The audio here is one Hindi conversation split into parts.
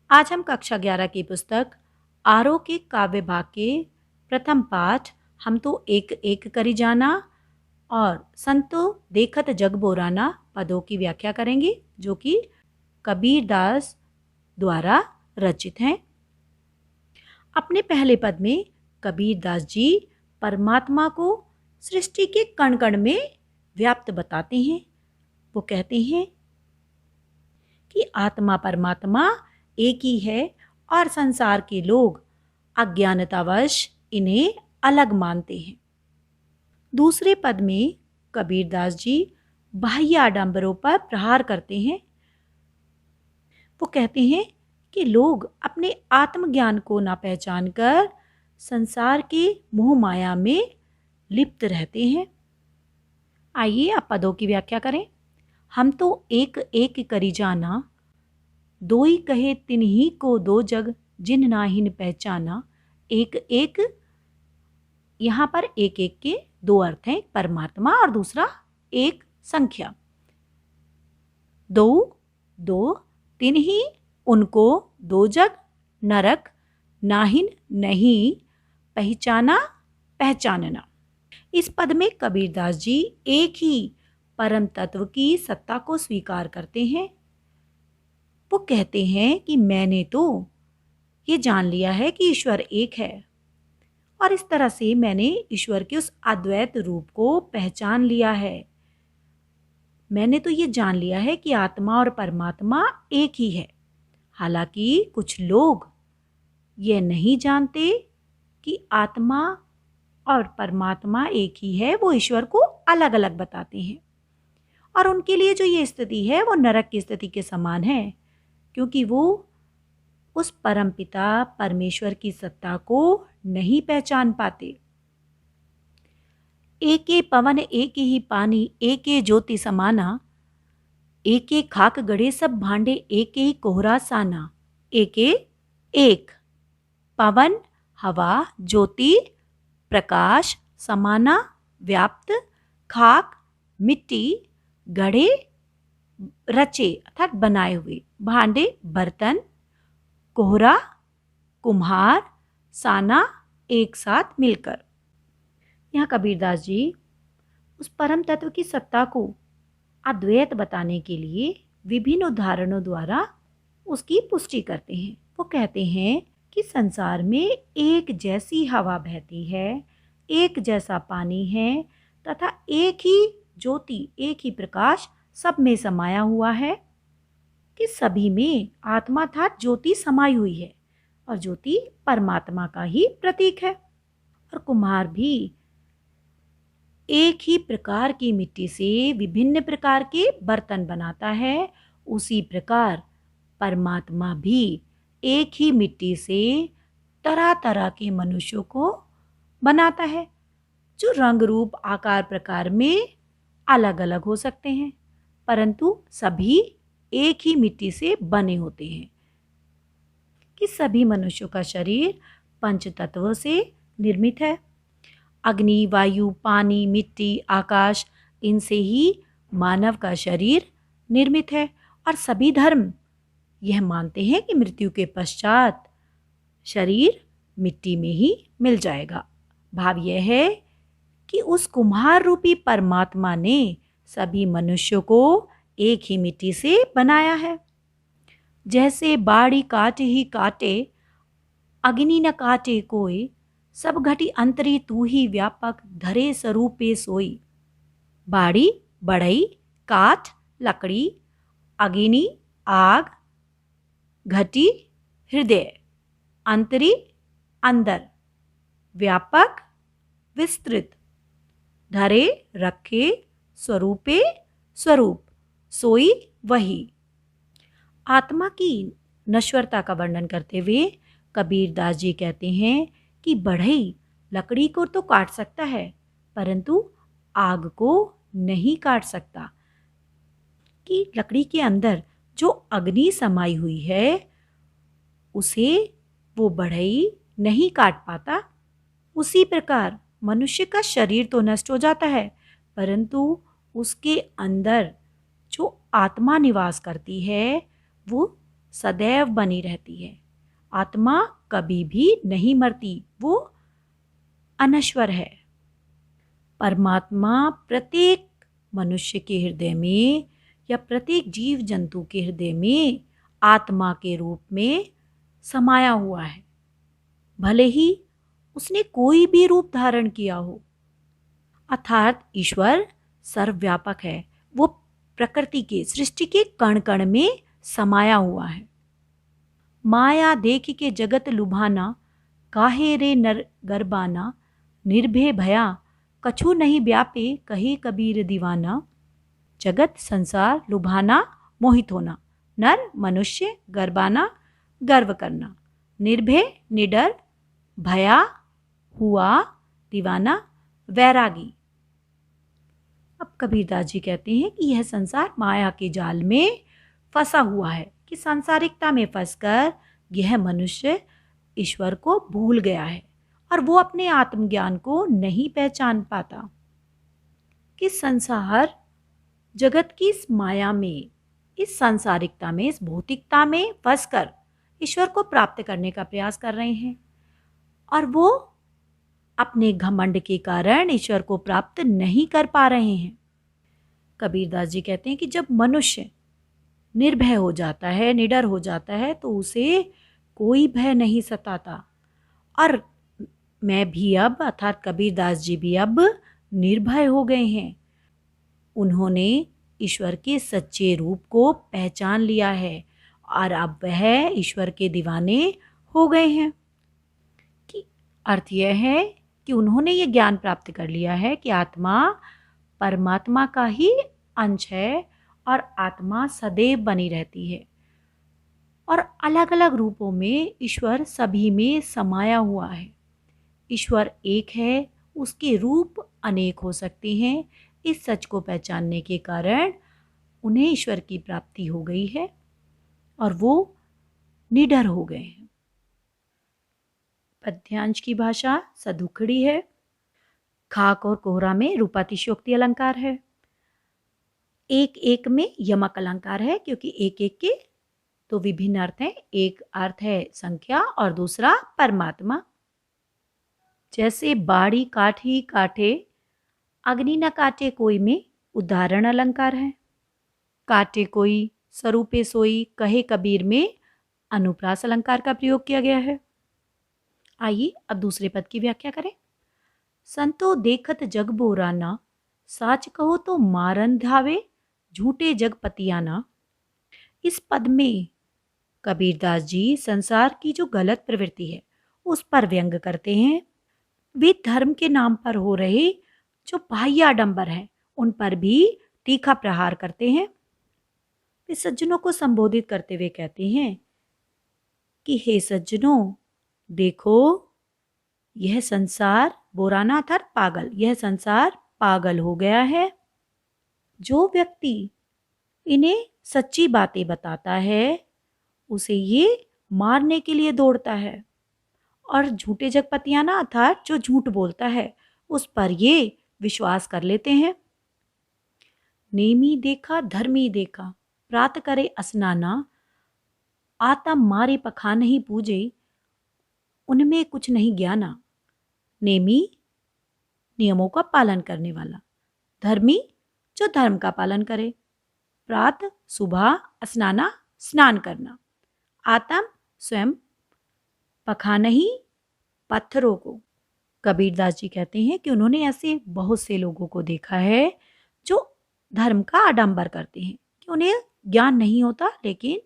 आज हम कक्षा 11 की पुस्तक आरो के काव्य भाग के प्रथम पाठ हम तो एक एक करी जाना और संतो देखत जग बोराना पदों की व्याख्या करेंगे, जो कि कबीर दास द्वारा रचित हैं। अपने पहले पद में कबीर दास जी परमात्मा को सृष्टि के कण कण में व्याप्त बताते हैं। वो कहते हैं कि आत्मा परमात्मा एक ही है और संसार के लोग अज्ञानतावश इन्हें अलग मानते हैं। दूसरे पद में कबीरदास जी बाह्य आडंबरों पर प्रहार करते हैं। वो कहते हैं कि लोग अपने आत्मज्ञान को ना पहचान कर संसार के मोह माया में लिप्त रहते हैं। आइए अब पदों की व्याख्या करें। हम तो एक एक करी जाना, दोई कहे तिन्ही को दो जग, जिन नाहिन पहचाना। एक एक, यहाँ पर एक एक के दो अर्थ हैं, परमात्मा और दूसरा एक संख्या। दो दो, तिन्ही उनको, दो जग नरक, नाहिन नहीं, पहचाना पहचानना। इस पद में कबीरदास जी एक ही परम तत्व की सत्ता को स्वीकार करते हैं। वो कहते हैं कि मैंने तो ये जान लिया है कि ईश्वर एक है, और इस तरह से मैंने ईश्वर के उस अद्वैत रूप को पहचान लिया है। मैंने तो ये जान लिया है कि आत्मा और परमात्मा एक ही है। हालांकि कुछ लोग ये नहीं जानते कि आत्मा और परमात्मा एक ही है, वो ईश्वर को अलग अलग बताते हैं, और उनके लिए जो ये स्थिति है वो नरक की स्थिति के समान है, क्योंकि वो उस परमपिता परमेश्वर की सत्ता को नहीं पहचान पाते। एके पवन एके ही पानी, एके ज्योति समाना, एके खाक गढ़े सब भांडे, एके ही कोहरा साना। एके एक, पवन हवा, ज्योति प्रकाश, समाना व्याप्त, खाक मिट्टी, गढ़े रचे अर्थात बनाए हुए, भांडे बर्तन, कोहरा कुम्हार, साना एक साथ मिलकर। यहाँ कबीरदास जी उस परम तत्व की सत्ता को अद्वैत बताने के लिए विभिन्न उदाहरणों द्वारा उसकी पुष्टि करते हैं। वो कहते हैं कि संसार में एक जैसी हवा बहती है, एक जैसा पानी है, तथा एक ही ज्योति, एक ही प्रकाश सब में समाया हुआ है, कि सभी में आत्मा था ज्योति समाई हुई है, और ज्योति परमात्मा का ही प्रतीक है। और कुम्हार भी एक ही प्रकार की मिट्टी से विभिन्न प्रकार के बर्तन बनाता है, उसी प्रकार परमात्मा भी एक ही मिट्टी से तरह तरह के मनुष्यों को बनाता है, जो रंग रूप आकार प्रकार में अलग अलग हो सकते हैं, परंतु सभी एक ही मिट्टी से बने होते हैं। कि सभी मनुष्यों का शरीर पंच तत्वों से निर्मित है। अग्नि, वायु, पानी, मिट्टी, आकाश, इनसे ही मानव का शरीर निर्मित है। और सभी धर्म यह मानते हैं कि मृत्यु के पश्चात शरीर मिट्टी में ही मिल जाएगा। भाव यह है कि उस कुम्हार रूपी परमात्मा ने सभी मनुष्यों को एक ही मिट्टी से बनाया है। जैसे बाड़ी काटे ही काटे, अग्नि न काटे कोई, सब घटी अंतरी तू ही व्यापक, धरे स्वरूपे सोई। बाड़ी बढ़ई, काठ लकड़ी, अग्नि आग, घटी हृदय, अंतरी अंदर, व्यापक विस्तृत, धरे रखे, स्वरूपे स्वरूप, सोई वही। आत्मा की नश्वरता का वर्णन करते हुए कबीरदास जी कहते हैं कि बढ़ई लकड़ी को तो काट सकता है, परंतु आग को नहीं काट सकता। कि लकड़ी के अंदर जो अग्नि समाई हुई है उसे वो बढ़ई नहीं काट पाता। उसी प्रकार मनुष्य का शरीर तो नष्ट हो जाता है, परंतु उसके अंदर जो आत्मा निवास करती है वो सदैव बनी रहती है। आत्मा कभी भी नहीं मरती, वो अनश्वर है। परमात्मा प्रत्येक मनुष्य के हृदय में या प्रत्येक जीव जंतु के हृदय में आत्मा के रूप में समाया हुआ है, भले ही उसने कोई भी रूप धारण किया हो। अर्थात ईश्वर सर्वव्यापक है, वो प्रकृति के, सृष्टि के कण कण में समाया हुआ है। माया देख के जगत लुभाना, काहे रे नर गरबाना, निर्भय भया कछु नहीं व्यापे, कहे कबीर दीवाना। जगत संसार लुभाना, मोहित होना, नर मनुष्य गरबाना, गर्व करना, निर्भय निडर, भया हुआ, दीवाना वैरागी। अब कबीरदास जी कहते हैं कि यह संसार माया के जाल में फंसा हुआ है, कि सांसारिकता में फंसकर यह मनुष्य ईश्वर को भूल गया है और वो अपने आत्मज्ञान को नहीं पहचान पाता। कि संसार जगत की इस माया में, इस सांसारिकता में, इस भौतिकता में फंसकर ईश्वर को प्राप्त करने का प्रयास कर रहे हैं और वो अपने घमंड के कारण ईश्वर को प्राप्त नहीं कर पा रहे हैं। कबीरदास जी कहते हैं कि जब मनुष्य निर्भय हो जाता है, निडर हो जाता है, तो उसे कोई भय नहीं सताता। और मैं भी अब, अर्थात कबीरदास जी भी अब निर्भय हो गए हैं। उन्होंने ईश्वर के सच्चे रूप को पहचान लिया है और अब वह ईश्वर के दीवाने हो गए हैं। कि अर्थ यह है कि उन्होंने ये ज्ञान प्राप्त कर लिया है कि आत्मा परमात्मा का ही अंश है और आत्मा सदैव बनी रहती है और अलग अलग रूपों में ईश्वर सभी में समाया हुआ है। ईश्वर एक है, उसके रूप अनेक हो सकते हैं। इस सच को पहचानने के कारण उन्हें ईश्वर की प्राप्ति हो गई है और वो निडर हो गए हैं। पद्यांश की भाषा सदुखड़ी है। खाक और कोहरा में रूपातिशयोक्ति अलंकार है। एक एक में यमक अलंकार है, क्योंकि एक एक के तो विभिन्न अर्थ हैं। एक अर्थ है संख्या और दूसरा परमात्मा। जैसे बाड़ी काठी काटे, अग्नि न काटे कोई में उदाहरण अलंकार है। काटे कोई, स्वरूपे सोई, कहे कबीर में अनुप्रास अलंकार का प्रयोग किया गया है। आइए अब दूसरे पद की व्याख्या करें। संतो देखत जग बोराना, साच कहो तो मारन धावे, झूठे जग पतियाना। इस पद में कबीरदास जी संसार की जो गलत प्रवृत्ति है उस पर व्यंग करते हैं। वे धर्म के नाम पर हो रहे जो बाह्य आडंबर है उन पर भी तीखा प्रहार करते हैं। वे सज्जनों को संबोधित करते हुए कहते हैं कि हे सज्जनों, देखो यह संसार, बोराना था पागल, यह संसार पागल हो गया है। जो व्यक्ति इन्हें सच्ची बातें बताता है उसे ये मारने के लिए दौड़ता है और झूठे जगपतियाना अर्थात जो झूठ बोलता है उस पर ये विश्वास कर लेते हैं। नेमी देखा धर्मी देखा, प्रात करे स्नाना, आता मारे पखा नहीं पूजे, उनमें कुछ नहीं ज्ञाना। नेमी नियमों का पालन करने वाला, धर्मी जो धर्म का पालन करे, प्रात सुबह, स्नाना स्नान करना, आत्म स्वयं, पखा नहीं पत्थरों को। कबीरदास जी कहते हैं कि उन्होंने ऐसे बहुत से लोगों को देखा है जो धर्म का आडंबर करते हैं, कि उन्हें ज्ञान नहीं होता लेकिन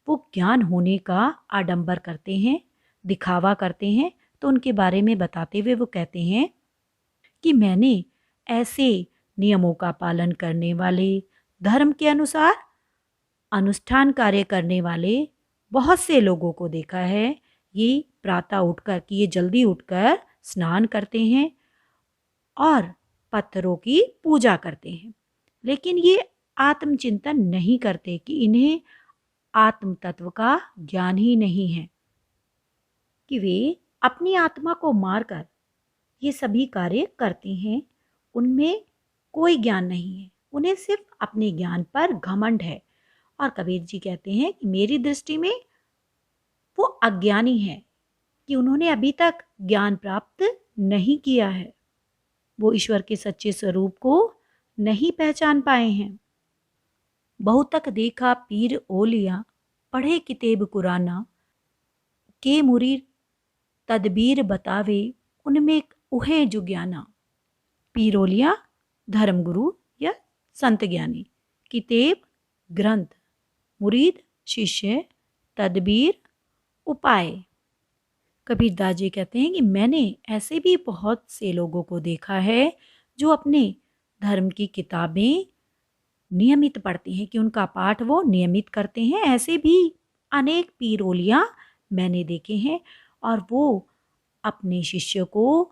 वो ज्ञान होने का आडंबर करते हैं, दिखावा करते हैं। तो उनके बारे में बताते हुए वो कहते हैं कि मैंने ऐसे नियमों का पालन करने वाले, धर्म के अनुसार अनुष्ठान कार्य करने वाले बहुत से लोगों को देखा है। ये प्रातः उठकर, कि ये जल्दी उठकर स्नान करते हैं और पत्थरों की पूजा करते हैं, लेकिन ये आत्मचिंतन नहीं करते, कि इन्हें आत्म तत्व का ज्ञान ही नहीं है, कि वे अपनी आत्मा को मारकर ये सभी कार्य करते हैं। उनमें कोई ज्ञान नहीं है, उन्हें सिर्फ अपने ज्ञान पर घमंड है और कबीर जी कहते हैं कि मेरी दृष्टि में वो अज्ञानी है, कि उन्होंने अभी तक ज्ञान प्राप्त नहीं किया है, वो ईश्वर के सच्चे स्वरूप को नहीं पहचान पाए हैं। बहुत तक देखा पीर ओलिया, पढ़े किताब कुराना, के मुरीर तदबीर बतावे, उनमें उहे जो ज्ञाना। पीर ओलिया धर्मगुरु या संत ज्ञानी, किताब ग्रंथ, मुरीद शिष्य, तदबीर उपाय। कबीरदास जी कहते हैं कि मैंने ऐसे भी बहुत से लोगों को देखा है जो अपने धर्म की किताबें नियमित पढ़ते हैं, कि उनका पाठ वो नियमित करते हैं। ऐसे भी अनेक पीर ओलियाँ मैंने देखे हैं, और वो अपने शिष्य को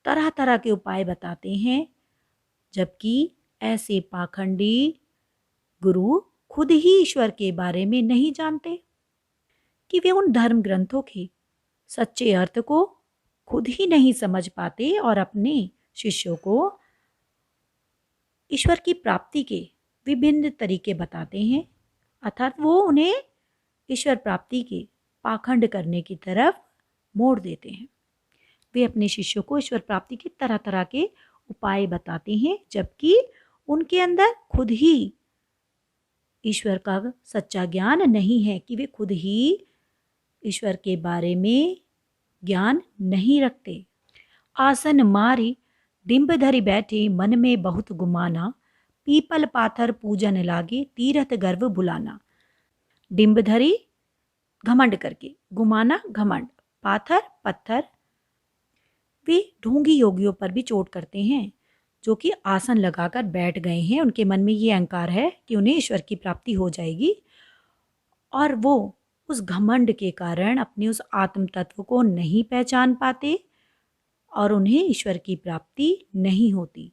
तरह तरह के उपाय बताते हैं, जबकि ऐसे पाखंडी गुरु खुद ही ईश्वर के बारे में नहीं जानते, कि वे उन धर्म ग्रंथों के सच्चे अर्थ को खुद ही नहीं समझ पाते और अपने शिष्यों को ईश्वर की प्राप्ति के विभिन्न तरीके बताते हैं, अर्थात वो उन्हें ईश्वर प्राप्ति के पाखंड करने की तरफ मोड़ देते हैं। वे अपने शिष्यों को ईश्वर प्राप्ति के तरह तरह के उपाय बताते हैं, जबकि उनके अंदर खुद ही ईश्वर का सच्चा ज्ञान नहीं है, कि वे खुद ही ईश्वर के बारे में ज्ञान नहीं रखते। आसन मारी डिंब धरी बैठे, मन में बहुत गुमाना, पीपल पाथर पूजन लागे, तीरथ गर्व बुलाना। डिंब धरी घमंड करके, गुमाना घमंड, पाथर पत्थर। वे ढोंगी योगियों पर भी चोट करते हैं, जो कि आसन लगाकर बैठ गए हैं। उनके मन में ये अहंकार है कि उन्हें ईश्वर की प्राप्ति हो जाएगी, और वो उस घमंड के कारण अपने उस आत्म तत्व को नहीं पहचान पाते और उन्हें ईश्वर की प्राप्ति नहीं होती।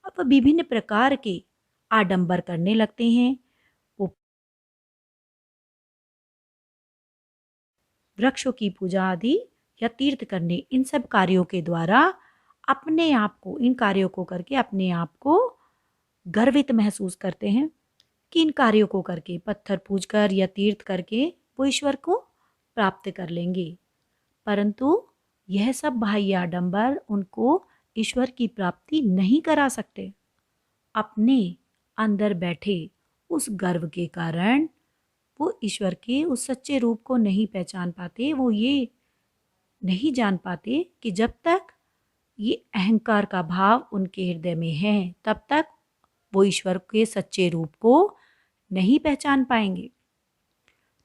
अब वह विभिन्न प्रकार के आडंबर करने लगते हैं। वो वृक्षों की पूजा आदि या तीर्थ करने, इन सब कार्यों के द्वारा अपने आप को, इन कार्यों को करके अपने आप को गर्वित महसूस करते हैं, कि इन कार्यों को करके, पत्थर पूजकर या तीर्थ करके वो ईश्वर को प्राप्त कर लेंगे। परंतु यह सब बाह्य आडंबर उनको ईश्वर की प्राप्ति नहीं करा सकते। अपने अंदर बैठे उस गर्व के कारण वो ईश्वर के उस सच्चे रूप को नहीं पहचान पाते। वो ये नहीं जान पाते कि जब तक ये अहंकार का भाव उनके हृदय में है, तब तक वो ईश्वर के सच्चे रूप को नहीं पहचान पाएंगे।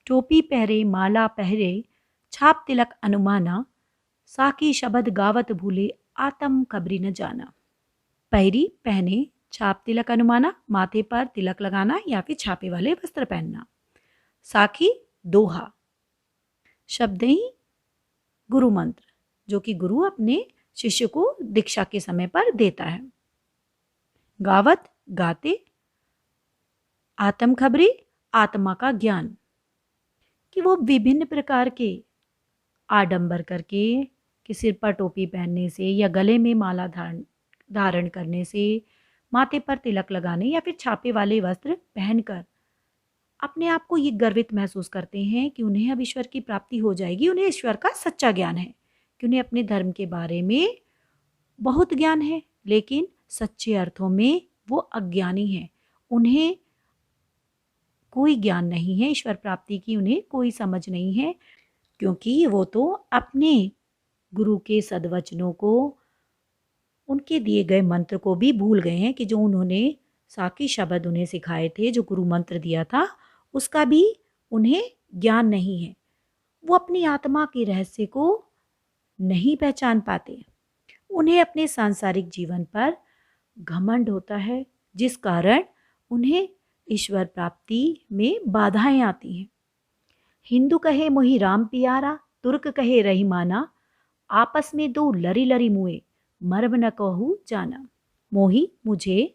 टोपी पहरे माला पहरे, छाप तिलक अनुमाना, साकी शब्द गावत भूले, आत्म खबरी न जाना। पहरी पहने, छाप तिलक अनुमाना, माथे पर तिलक लगाना या फिर छापे वाले वस्त्र पहनना। साखी दोहा, शब्द ही गुरु मंत्र, जो कि गुरु अपने शिष्य को दीक्षा के समय पर देता है। गावत गाते, आत्म खबरी आत्मा का ज्ञान, कि वो विभिन्न प्रकार के आडंबर करके, कि सिर पर टोपी पहनने से या गले में माला धारण करने से, माथे पर तिलक लगाने या फिर छापे वाले वस्त्र पहनकर अपने आप को ये गर्वित महसूस करते हैं कि उन्हें अब ईश्वर की प्राप्ति हो जाएगी। उन्हें ईश्वर का सच्चा ज्ञान है, कि उन्हें अपने धर्म के बारे में बहुत ज्ञान है, लेकिन सच्चे अर्थों में वो अज्ञानी हैं। उन्हें कोई ज्ञान नहीं है ईश्वर प्राप्ति की, उन्हें कोई समझ नहीं है, क्योंकि वो तो अपने गुरु के सद्वचनों को, उनके दिए गए मंत्र को भी भूल गए हैं, कि जो उन्होंने साकी शब्द उन्हें सिखाए थे, जो गुरु मंत्र दिया था, उसका भी उन्हें ज्ञान नहीं है। वो अपनी आत्मा के रहस्य को नहीं पहचान पाते। उन्हें अपने सांसारिक जीवन पर घमंड होता है, जिस कारण उन्हें ईश्वर प्राप्ति में बाधाएं आती हैं। हिंदू कहे मोहि राम प्यारा, तुर्क कहे रहीमाना, आपस में दो लरी लरी मुए, मर्म न कहूँ जाना। मोही मुझे,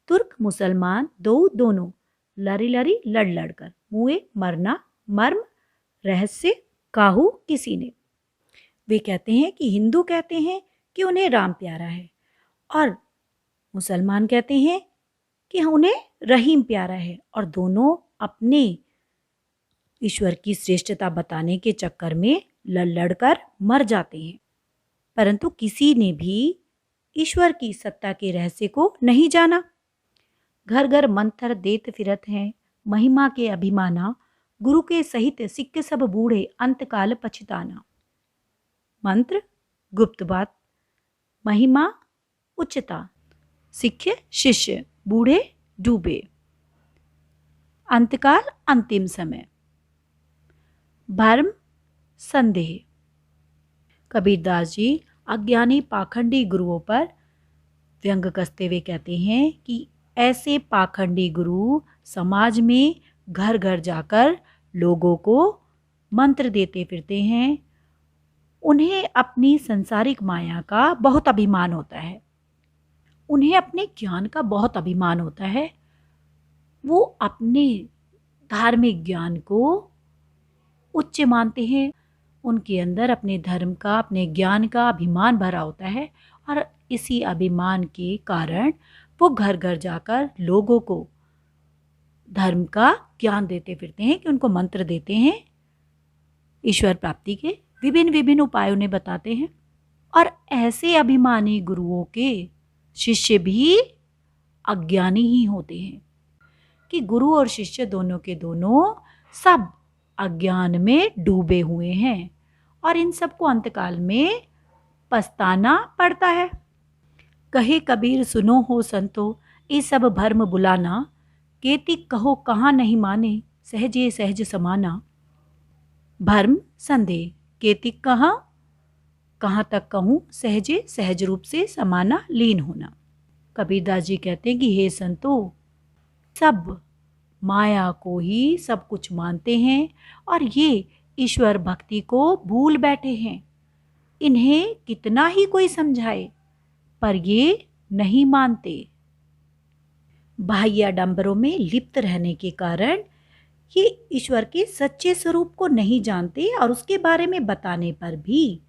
तुर्क मुसलमान, दो दोनों, लरी लरी लड़ लड़ कर, मुए मरना, मर्म रहस्य, काहू किसी ने। वे कहते हैं कि हिंदू कहते हैं कि उन्हें राम प्यारा है, और मुसलमान कहते हैं कि उन्हें रहीम प्यारा है, और दोनों अपने ईश्वर की श्रेष्ठता बताने के चक्कर में लड़ लड़कर मर जाते हैं, परंतु किसी ने भी ईश्वर की सत्ता के रहस्य को नहीं जाना। घर घर मंत्र देत फिरत हैं, महिमा के अभिमाना, गुरु के सहित सिक्के सब बूढ़े, अंतकाल पछताना। मंत्र गुप्त बात, महिमा उच्चता, सिक्के शिष्य, बूढ़े डूबे, अंतकाल अंतिम समय, भ्रम संदेह। कबीरदास जी अज्ञानी पाखंडी गुरुओं पर व्यंग कसते हुए कहते हैं कि ऐसे पाखंडी गुरु समाज में घर घर जाकर लोगों को मंत्र देते फिरते हैं। उन्हें अपनी संसारिक माया का बहुत अभिमान होता है, उन्हें अपने ज्ञान का बहुत अभिमान होता है। वो अपने धार्मिक ज्ञान को उच्च मानते हैं, उनके अंदर अपने धर्म का, अपने ज्ञान का अभिमान भरा होता है, और इसी अभिमान के कारण वो घर घर जाकर लोगों को धर्म का ज्ञान देते फिरते हैं, कि उनको मंत्र देते हैं, ईश्वर प्राप्ति के विभिन्न विभिन्न उपायों ने बताते हैं। और ऐसे अभिमानी गुरुओं के शिष्य भी अज्ञानी ही होते हैं, कि गुरु और शिष्य दोनों के दोनों सब अज्ञान में डूबे हुए हैं, और इन सबको अंतकाल में पछताना पड़ता है। कहे कबीर सुनो हो संतो, ये सब भर्म बुलाना, केति कहो कहाँ नहीं माने, सहजे सहज समाना। भर्म संदेह, केति कहाँ तक कहूँ, सहजे सहज रूप से समाना, लीन होना। कबीरदास जी कहते हैं कि हे संतो, सब माया को ही सब कुछ मानते हैं, और ये ईश्वर भक्ति को भूल बैठे हैं। इन्हें कितना ही कोई समझाए, पर ये नहीं मानते। बाह्य आडंबरों में लिप्त रहने के कारण ये ईश्वर के सच्चे स्वरूप को नहीं जानते, और उसके बारे में बताने पर भी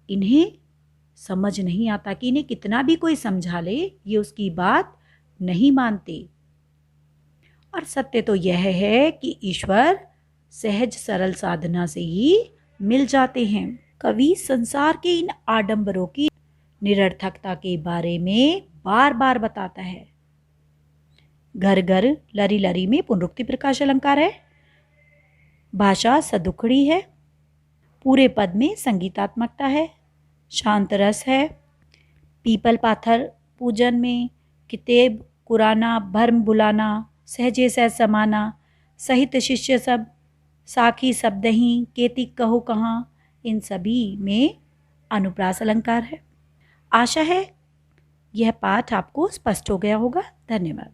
इन्हें समझ नहीं आता कि इन्हें कितना भी कोई समझा ले, ये उसकी बात नहीं मानते। और सत्य तो यह है कि ईश्वर सहज सरल साधना से ही मिल जाते हैं। कवि संसार के इन आडंबरों की निरर्थकता के बारे में बार बार बताता है। घर घर लरी लरी में पुनरुक्ति प्रकाश अलंकार है, भाषा सदुखड़ी है, पूरे पद में संगीतात्मकता है, शांत रस है, पीपल पाथर पूजन में कितेब कुराना, भर्म बुलाना, सहजे सहज समाना, सहित शिष्य सब, साखी शब्दही, केति कहो कहाँ, इन सभी में अनुप्रास अलंकार है। आशा है यह पाठ आपको स्पष्ट हो गया होगा। धन्यवाद।